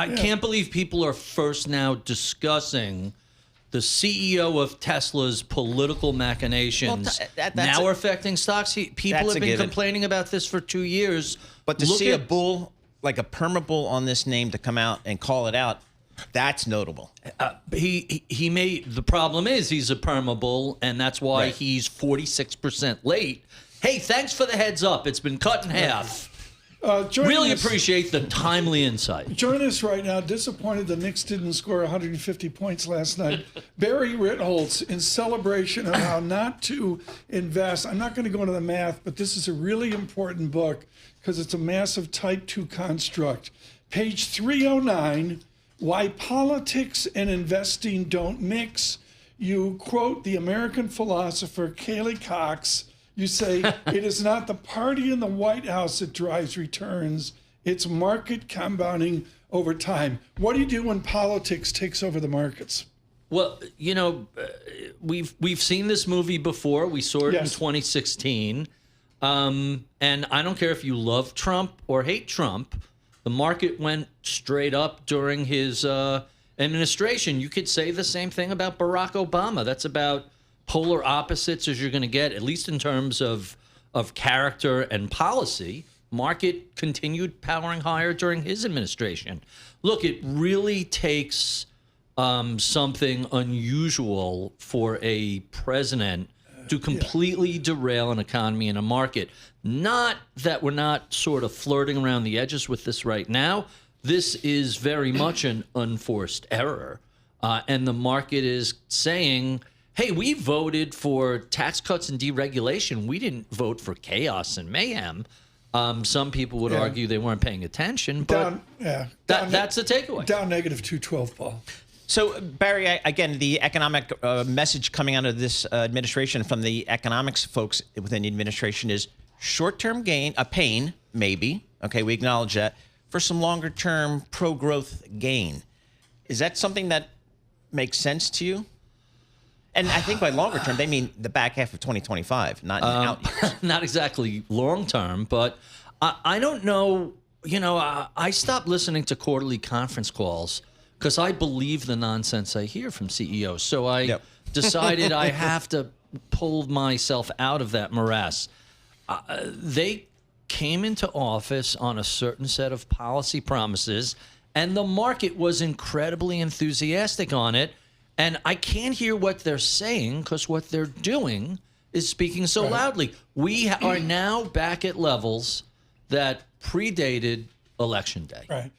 I can't believe people are first now discussing the CEO of Tesla's political machinations now are affecting stocks. People have been complaining about this for 2 years. But to see a bull, like a perma-bull on this name to come out and call it out, that's notable. He made, the problem is he's a perma-bull, and that's why he's 46% late. Hey, thanks for the heads up. It's been cut in half. Really appreciate the timely insight. Join us right now. Disappointed the Knicks didn't score 150 points last night. Barry Ritholtz, in celebration of how not to invest. I'm not going to go into the math, but this is a really important book because it's a massive type 2 construct. Page 309, Why Politics and Investing Don't Mix. You quote the American philosopher Kaylee Cox. You say, it is not the party in the White House that drives returns. It's market compounding over time. What do you do when politics takes over the markets? Well, you know, we've seen this movie before. We saw it in 2016. And I don't care if you love Trump or hate Trump. The market went straight up during his administration. You could say the same thing about Barack Obama. That's about polar opposites as you're going to get, at least in terms of character and policy. Market continued powering higher during his administration. Look, it really takes something unusual for a president to completely derail an economy and a market. Not that we're not sort of flirting around the edges with this right now. This is very much an unforced error. And the market is saying, hey, we voted for tax cuts and deregulation. We didn't vote for chaos and mayhem. Some people would argue they weren't paying attention, but that's the takeaway. Down negative 212, Paul. So, Barry, again, the economic message coming out of this administration from the economics folks within the administration is short-term gain, a pain, maybe. Okay, we acknowledge that. For some longer-term pro-growth gain. Is that something that makes sense to you? And I think by longer term, they mean the back half of 2025, not out years. Not exactly long term, but I don't know. You know, I stopped listening to quarterly conference calls because I believe the nonsense I hear from CEOs. So I decided I have to pull myself out of that morass. They came into office on a certain set of policy promises, and the market was incredibly enthusiastic on it. And I can't hear what they're saying because what they're doing is speaking so loudly. We are now back at levels that predated Election Day. Right.